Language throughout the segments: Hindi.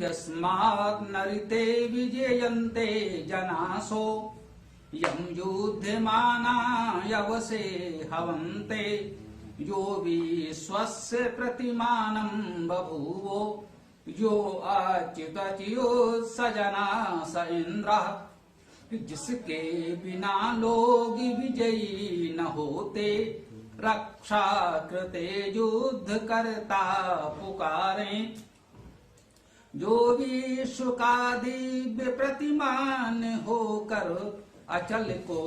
यस्मात् नरिते विजयन्ते जनासो यं युध्यमाना यवसे हवन्ते यो विश्वस्य प्रतिमानं बभूवो यो अच्युतच्यो सजना स इंद्र। जिसके बिना लोग विजयी न होते रक्षा कृते युद्ध करता पुकारें। जो विश्व का दिव्य प्रतिमान होकर अचल को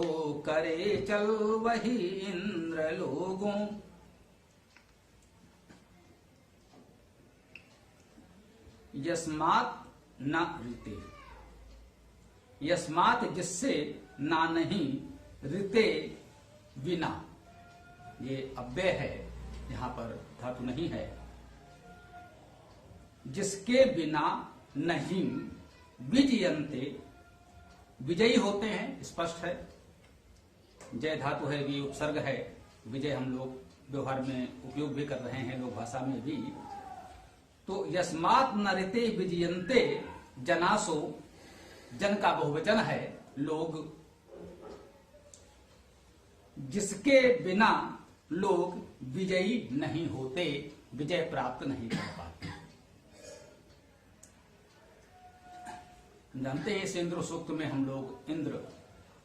करे चल वही इंद्र लोगों। यस्मात् न ऋते, यस्मात् जिससे, ना नहीं, ऋते बिना, ये अव्यय है, यहां पर धातु नहीं है। जिसके बिना नहीं, विजयन्ते, विजयी होते हैं, स्पष्ट है। जय धातु है, भी उपसर्ग है। विजय हम लोग व्यवहार में उपयोग भी कर रहे हैं, लोक भाषा में भी। तो यस्मात् नरिते विजयन्ते जनासो, जन का बहुवचन है, लोग। जिसके बिना लोग विजयी नहीं होते, विजय प्राप्त नहीं कर पाते। जानते हैं इस इंद्र सूक्त में हम लोग इंद्र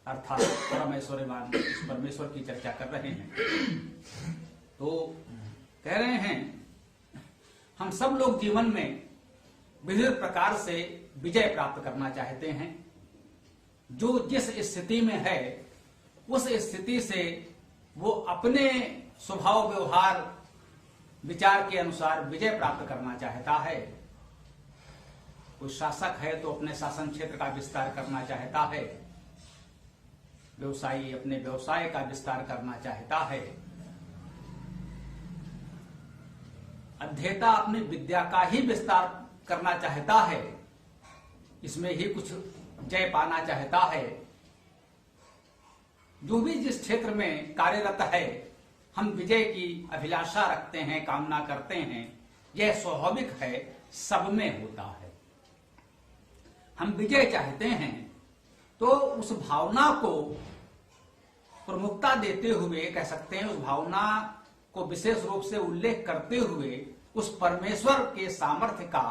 अर्थात परमेश्वरवान परमेश्वर की चर्चा कर रहे हैं। तो कह रहे हैं हम सब लोग जीवन में विविध प्रकार से विजय प्राप्त करना चाहते हैं। जो जिस स्थिति में है उस स्थिति से वो अपने स्वभाव व्यवहार विचार के अनुसार विजय प्राप्त करना चाहता है। कोई शासक है तो अपने शासन क्षेत्र का विस्तार करना चाहता है, व्यवसायी अपने व्यवसाय का विस्तार करना चाहता है, अध्येता अपनी विद्या का ही विस्तार करना चाहता है, इसमें ही कुछ जय पाना चाहता है। जो भी जिस क्षेत्र में कार्यरत है हम विजय की अभिलाषा रखते हैं, कामना करते हैं, यह स्वाभाविक है, सब में होता है। हम विजय चाहते हैं तो उस भावना को प्रमुखता देते हुए कह सकते हैं, उस भावना को विशेष रूप से उल्लेख करते हुए उस परमेश्वर के सामर्थ्य का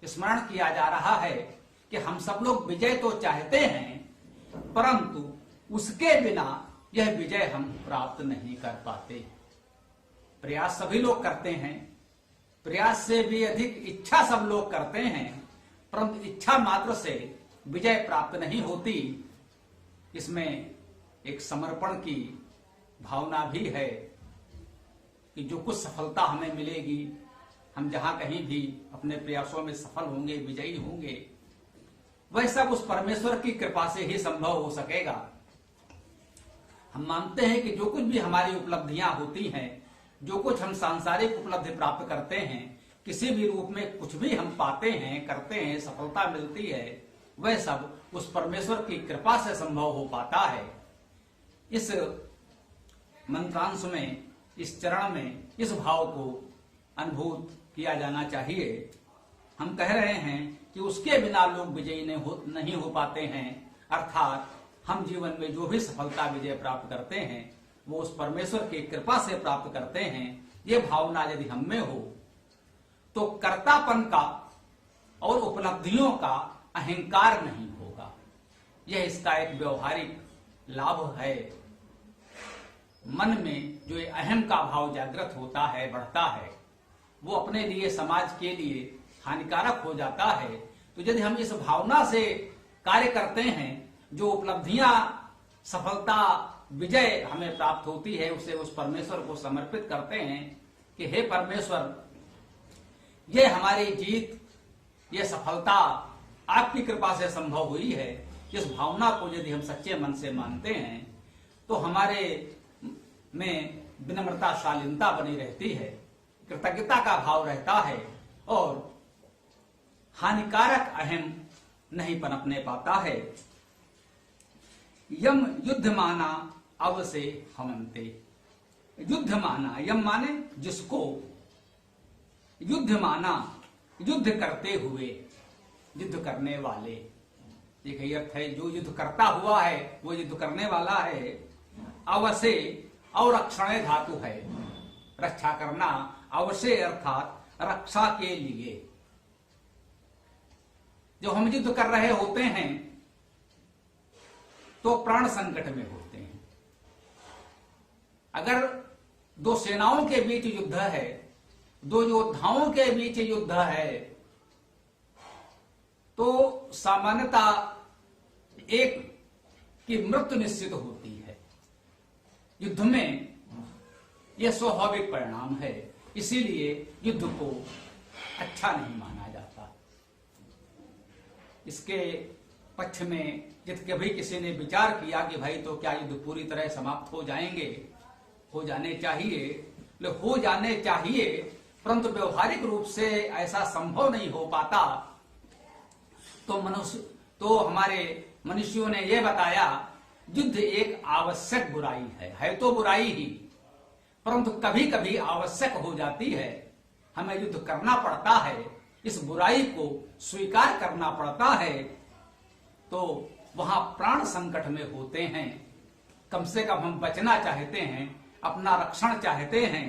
स्मरण किया जा रहा है कि हम सब लोग विजय तो चाहते हैं परंतु उसके बिना यह विजय हम प्राप्त नहीं कर पाते। प्रयास सभी लोग करते हैं, प्रयास से भी अधिक इच्छा सब लोग करते हैं, परंतु इच्छा मात्र से विजय प्राप्त नहीं होती। इसमें एक समर्पण की भावना भी है कि जो कुछ सफलता हमें मिलेगी, हम जहां कहीं भी अपने प्रयासों में सफल होंगे, विजयी होंगे, वह सब उस परमेश्वर की कृपा से ही संभव हो सकेगा। हम मानते हैं कि जो कुछ भी हमारी उपलब्धियां होती हैं, जो कुछ हम सांसारिक उपलब्धि प्राप्त करते हैं, किसी भी रूप में कुछ भी हम पाते हैं, करते हैं, सफलता मिलती है, वह सब उस परमेश्वर की कृपा से संभव हो पाता है। इस मंत्रांश में, इस चरण में इस भाव को अनुभूत किया जाना चाहिए। हम कह रहे हैं कि उसके बिना लोग विजयी नहीं हो पाते हैं, अर्थात हम जीवन में जो भी सफलता विजय प्राप्त करते हैं वो उस परमेश्वर की कृपा से प्राप्त करते हैं। ये भावना यदि हम में हो तो कर्तापन का और उपलब्धियों का अहंकार नहीं होगा। यह इसका एक व्यवहारिक लाभ है। मन में जो ये अहम का भाव जागृत होता है, बढ़ता है, वो अपने लिए, समाज के लिए हानिकारक हो जाता है। तो यदि हम इस भावना से कार्य करते हैं, जो उपलब्धियां, सफलता, विजय हमें प्राप्त होती है, उसे उस परमेश्वर को समर्पित करते हैं कि हे परमेश्वर, ये हमारी जीत, ये सफलता आपकी कृपा से संभव हुई है। इस भावना को यदि हम सच्चे मन से मानते हैं तो हमारे में विनम्रता, शालीनता बनी रहती है, कृतज्ञता का भाव रहता है और हानिकारक अहम नहीं पनपने पाता है। यम युद्ध माना अव से हमन्ते। युद्ध माना, यम माने जिसको, युद्ध माना युद्ध करते हुए, युद्ध करने वाले, एक ही अर्थ है। जो युद्ध करता हुआ है वो युद्ध करने वाला है। अवसे और रक्षण धातु है, रक्षा करना। अवसे अर्थात रक्षा के लिए। जब हम युद्ध कर रहे होते हैं तो प्राण संकट में होते हैं। अगर दो सेनाओं के बीच युद्ध है, दो योद्धाओं के बीच युद्ध है, तो सामान्यतः एक की मृत्यु निश्चित होती है। युद्ध में यह स्वाभाविक परिणाम है, इसीलिए युद्ध को अच्छा नहीं माना जाता। इसके पक्ष में यदि कभी किसी ने विचार किया कि भाई तो क्या युद्ध पूरी तरह समाप्त हो जाएंगे, हो जाने चाहिए, हो जाने चाहिए, परंतु व्यवहारिक रूप से ऐसा संभव नहीं हो पाता। तो हमारे मनुष्यों ने यह बताया, युद्ध एक आवश्यक बुराई है तो बुराई ही, परंतु कभी कभी आवश्यक हो जाती है। हमें युद्ध करना पड़ता है, इस बुराई को स्वीकार करना पड़ता है। तो वहां प्राण संकट में होते हैं, कम से कम हम बचना चाहते हैं, अपना रक्षण चाहते हैं,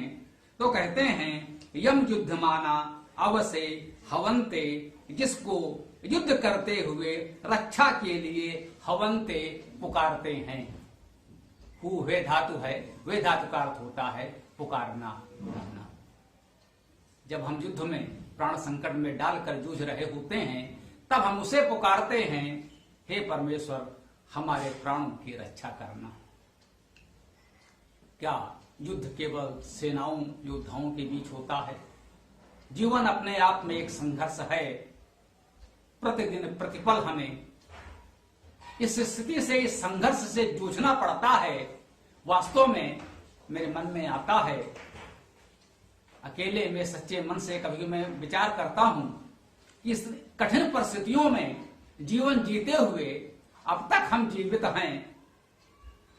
तो कहते हैं यम युद्धमाना अवसे हवंते, जिसको युद्ध करते हुए रक्षा के लिए हवंते पुकारते हैं। हु वे धातु है, वे धातु का अर्थ होता है पुकारना, पुकारना। जब हम युद्ध में प्राण संकट में डालकर जूझ रहे होते हैं तब हम उसे पुकारते हैं, हे परमेश्वर हमारे प्राणों की रक्षा करना। क्या युद्ध केवल सेनाओं योद्धाओं के बीच होता है? जीवन अपने आप में एक संघर्ष है। प्रतिदिन प्रतिपल हमें इस स्थिति से, इस संघर्ष से जूझना पड़ता है। वास्तव में मेरे मन में आता है, अकेले में सच्चे मन से कभी मैं विचार करता हूं, इस कठिन परिस्थितियों में जीवन जीते हुए अब तक हम जीवित हैं,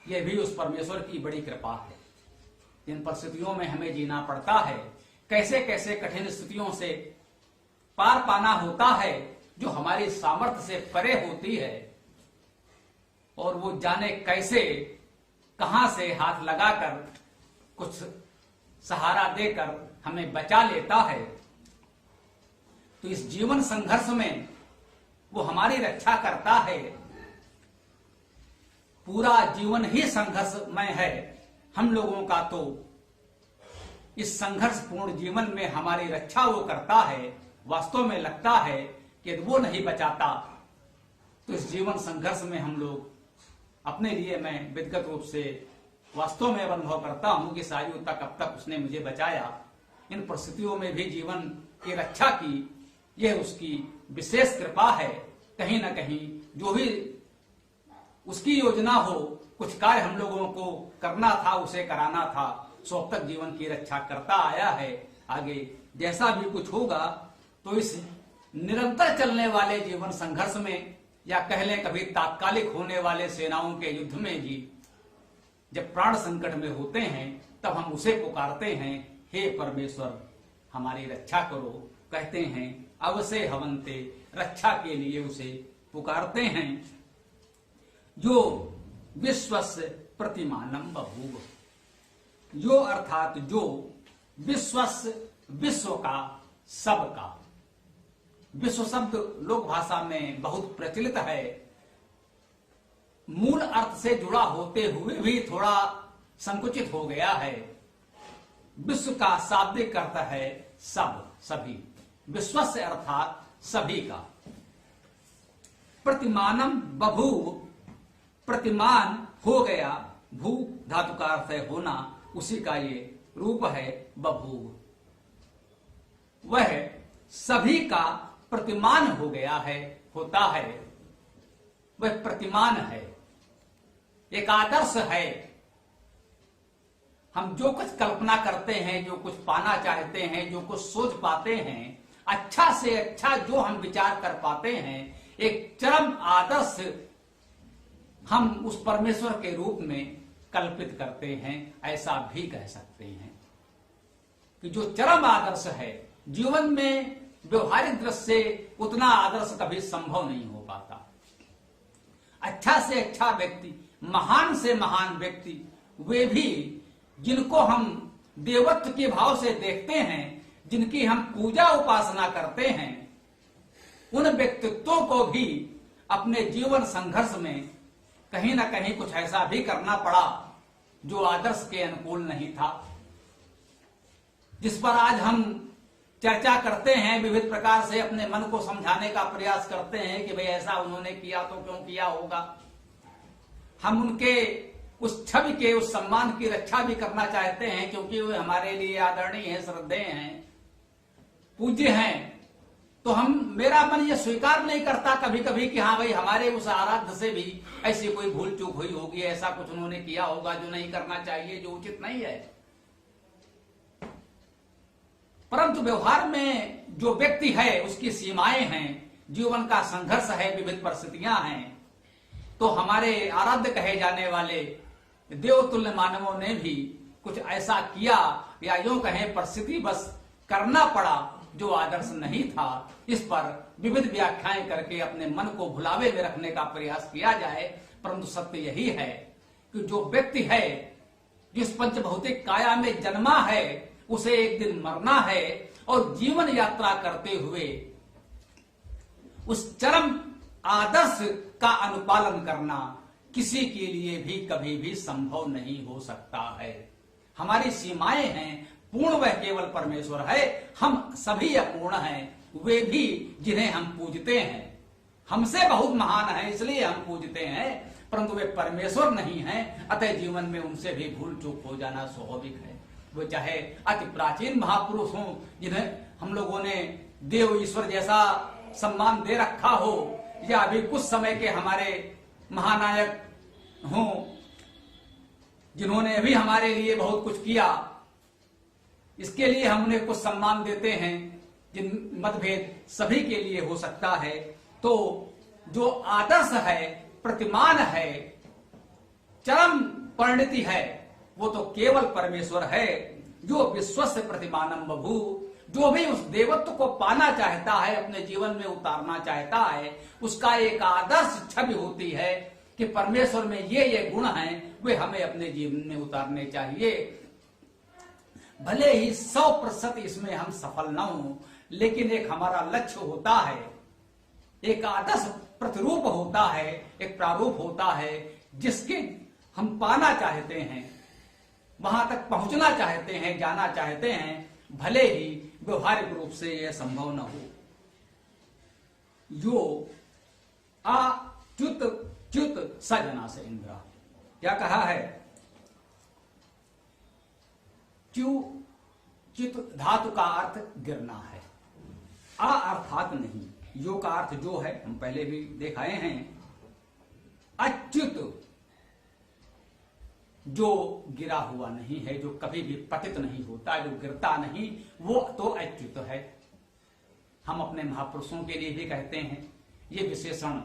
यह भी उस परमेश्वर की बड़ी कृपा है। जिन परिस्थितियों में हमें जीना पड़ता है, कैसे कैसे कठिन स्थितियों से पार पाना होता है जो हमारी सामर्थ्य से परे होती है, और वो जाने कैसे कहां से हाथ लगाकर कुछ सहारा देकर हमें बचा लेता है। तो इस जीवन संघर्ष में वो हमारी रक्षा करता है। पूरा जीवन ही संघर्षमय है हम लोगों का, तो इस संघर्षपूर्ण जीवन में हमारी रक्षा वो करता है। वास्तव में लगता है कि यदि वो नहीं बचाता तो इस जीवन संघर्ष में हम लोग अपने लिए, मैं व्यक्तिगत रूप से वास्तव में अनुभव करता हूं कि आयु तक अब तक उसने मुझे बचाया। इन परिस्थितियों में भी जीवन की रक्षा की, यह उसकी विशेष कृपा है। कहीं ना कहीं जो भी उसकी योजना हो, कुछ कार्य हम लोगों को करना था, उसे कराना था, सो अब तक जीवन की रक्षा करता आया है। आगे जैसा भी कुछ होगा तो इस निरंतर चलने वाले जीवन संघर्ष में, या कह लें कभी तात्कालिक होने वाले सेनाओं के युद्ध में भी, जब प्राण संकट में होते हैं तब हम उसे पुकारते हैं, हे परमेश्वर हमारी रक्षा करो। कहते हैं अवसे हवंते, रक्षा के लिए उसे पुकारते हैं। जो विश्वस्य प्रतिमानम बभूव, जो अर्थात जो विश्वस्य, विश्व का, सबका। विश्व शब्द लोक भाषा में बहुत प्रचलित है, मूल अर्थ से जुड़ा होते हुए भी थोड़ा संकुचित हो गया है। विश्व का शाब्दिक अर्थ है सब, सभी। विश्व से अर्थात सभी का। प्रतिमानम बभूव, प्रतिमान हो गया, भू धातु का अर्थ है होना, उसी का ये रूप है बभूव। वह सभी का प्रतिमान हो गया है, होता है, वह प्रतिमान है, एक आदर्श है। हम जो कुछ कल्पना करते हैं, जो कुछ पाना चाहते हैं, जो कुछ सोच पाते हैं, अच्छा से अच्छा जो हम विचार कर पाते हैं, एक चरम आदर्श हम उस परमेश्वर के रूप में कल्पित करते हैं। ऐसा भी कह सकते हैं कि जो चरम आदर्श है, जीवन में व्यवहारिक दृष्टि से उतना आदर्श कभी संभव नहीं हो पाता। अच्छा से अच्छा व्यक्ति, महान से महान व्यक्ति, वे भी जिनको हम देवत्व के भाव से देखते हैं, जिनकी हम पूजा उपासना करते हैं, उन व्यक्तित्वों को भी अपने जीवन संघर्ष में कहीं ना कहीं कुछ ऐसा भी करना पड़ा जो आदर्श के अनुकूल नहीं था, जिस पर आज हम चर्चा करते हैं, विविध प्रकार से अपने मन को समझाने का प्रयास करते हैं कि भाई ऐसा उन्होंने किया तो क्यों किया होगा। हम उनके उस छवि के, उस सम्मान की रक्षा भी करना चाहते हैं, क्योंकि वे हमारे लिए आदरणीय हैं, श्रद्धेय हैं, पूज्य हैं। तो मेरा मन ये स्वीकार नहीं करता कभी कभी कि हाँ भाई हमारे उस आराध्य से भी ऐसी कोई भूल चूक हुई होगी, ऐसा कुछ उन्होंने किया होगा जो नहीं करना चाहिए, जो उचित नहीं है। परंतु व्यवहार में जो व्यक्ति है उसकी सीमाएं हैं, जीवन का संघर्ष है, विविध परिस्थितियां हैं। तो हमारे आराध्य कहे जाने वाले देवतुल्य मानवों ने भी कुछ ऐसा किया, या यूं कहें परिस्थिति बस करना पड़ा जो आदर्श नहीं था। इस पर विविध व्याख्याएं करके अपने मन को भुलावे में रखने का प्रयास किया जाए, परंतु सत्य यही है कि जो व्यक्ति है, जिस पंचभौतिक काया में जन्मा है, उसे एक दिन मरना है, और जीवन यात्रा करते हुए उस चरम आदर्श का अनुपालन करना किसी के लिए भी कभी भी संभव नहीं हो सकता है। हमारी सीमाएं हैं, पूर्ण वह केवल परमेश्वर है, हम सभी अपूर्ण हैं। वे भी जिन्हें हम पूजते हैं हमसे बहुत महान है, इसलिए हम पूजते हैं, परंतु वे परमेश्वर नहीं हैं। अतः जीवन में उनसे भी भूल चूक हो जाना स्वाभाविक है। वो चाहे अति प्राचीन महापुरुष हों, जिन्हें हम लोगों ने देव ईश्वर जैसा सम्मान दे रखा हो, या अभी कुछ समय के हमारे महानायक हों जिन्होंने अभी हमारे लिए बहुत कुछ किया, इसके लिए हम उन्हें कुछ सम्मान देते हैं। जिन मतभेद सभी के लिए हो सकता है, तो जो आदर्श है, प्रतिमान है, चरम परिणति है, वो तो केवल परमेश्वर है, जो विश्वस्य प्रतिमानम बभू। जो भी उस देवत्व को पाना चाहता है, अपने जीवन में उतारना चाहता है, उसका एक आदर्श छवि होती है कि परमेश्वर में ये गुण हैं, वे हमें अपने जीवन में उतारने चाहिए। भले ही 100% इसमें हम सफल न हो, लेकिन एक हमारा लक्ष्य होता है, एक आदर्श प्रतिरूप होता है, एक प्रारूप होता है, जिसके हम पाना चाहते हैं, वहां तक पहुंचना चाहते हैं, जाना चाहते हैं, भले ही व्यवहारिक रूप से यह संभव न हो। यो अच्युत च्युत सजना से इंद्रा, क्या कहा है? च्युत धातु का अर्थ गिरना है, आ अर्थात नहीं। यो का अर्थ जो है हम पहले भी देखाए हैं। अच्युत जो गिरा हुआ नहीं है, जो कभी भी पतित नहीं होता, जो गिरता नहीं, वो तो अच्युत है। हम अपने महापुरुषों के लिए भी कहते हैं, ये विशेषण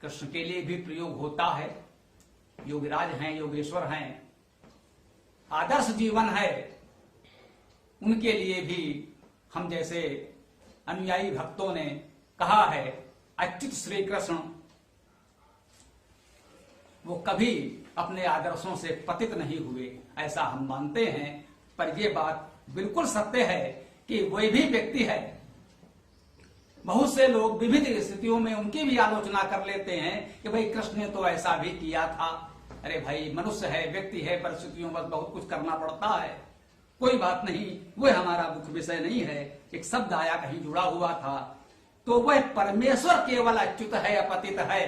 कृष्ण के लिए भी प्रयोग होता है। योगीराज हैं, योगेश्वर हैं, आदर्श जीवन है, उनके लिए भी हम जैसे अनुयायी भक्तों ने कहा है अच्युत श्री कृष्ण, वो कभी अपने आदर्शों से पतित नहीं हुए, ऐसा हम मानते हैं। पर यह बात बिल्कुल सत्य है कि वही भी व्यक्ति है। बहुत से लोग विविध स्थितियों में उनकी भी आलोचना कर लेते हैं कि भाई कृष्ण ने तो ऐसा भी किया था। अरे भाई, मनुष्य है, व्यक्ति है, परिस्थितियों में बहुत कुछ करना पड़ता है, कोई बात नहीं, वह हमारा मुख्य विषय नहीं है। एक शब्द आया कहीं जुड़ा हुआ था, तो वह परमेश्वर केवल अच्युत है, अपतित है।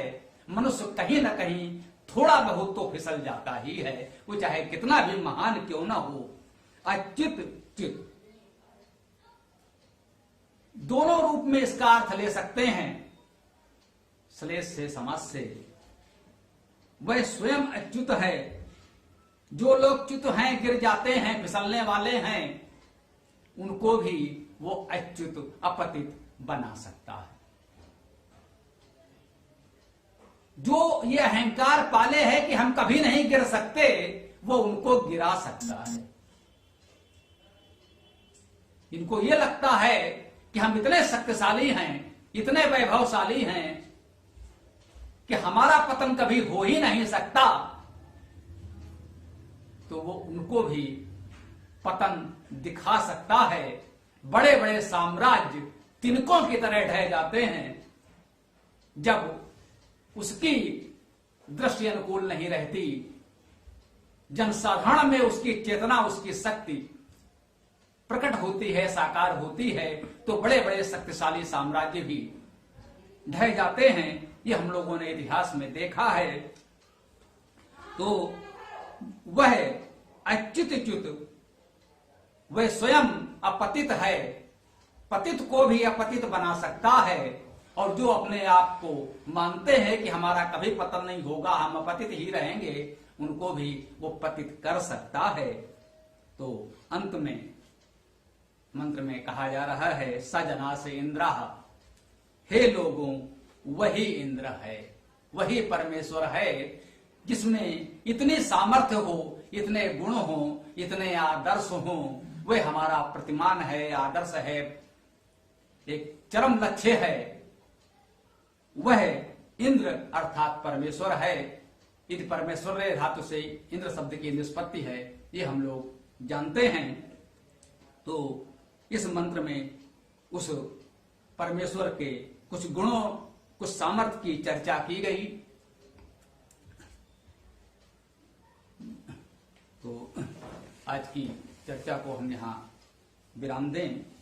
मनुष्य कहीं ना कहीं थोड़ा बहुत तो फिसल जाता ही है, वो चाहे कितना भी महान क्यों ना हो। अच्युत च्युत दोनों रूप में इसका अर्थ ले सकते हैं, श्लेष से समास से। वह स्वयं अच्युत है। जो लोग च्युत हैं, गिर जाते हैं, फिसलने वाले हैं, उनको भी वो अच्युत अपतित बना सकता है। जो ये अहंकार पाले है कि हम कभी नहीं गिर सकते, वो उनको गिरा सकता है। इनको ये लगता है कि हम इतने शक्तिशाली हैं, इतने वैभवशाली हैं कि हमारा पतन कभी हो ही नहीं सकता, तो वो उनको भी पतन दिखा सकता है। बड़े बड़े साम्राज्य तिनकों की तरह ढह जाते हैं जब उसकी दृष्टि अनुकूल नहीं रहती, जनसाधारण में उसकी चेतना, उसकी शक्ति प्रकट होती है, साकार होती है, तो बड़े बड़े शक्तिशाली साम्राज्य भी ढह जाते हैं। ये हम लोगों ने इतिहास में देखा है। तो वह अच्युत वह स्वयं अपतित है, पतित को भी अपतित बना सकता है, और जो अपने आप को मानते हैं कि हमारा कभी पतन नहीं होगा, हम अपतित ही रहेंगे, उनको भी वो पतित कर सकता है। तो अंत में मंत्र में कहा जा रहा है, सजना से इंद्रा, हे लोगों वही इंद्र है, वही परमेश्वर है जिसमें इतनी सामर्थ्य हो, इतने गुण हो, इतने आदर्श हो। वह हमारा प्रतिमान है, आदर्श है, एक चरम लक्ष्य है। वह इंद्र अर्थात परमेश्वर है। इस परमेश्वर धातु से इंद्र शब्द की निष्पत्ति है, ये हम लोग जानते हैं। तो इस मंत्र में उस परमेश्वर के कुछ गुणों, कुछ सामर्थ्य की चर्चा की गई। तो आज की चर्चा को हम यहाँ विराम दें।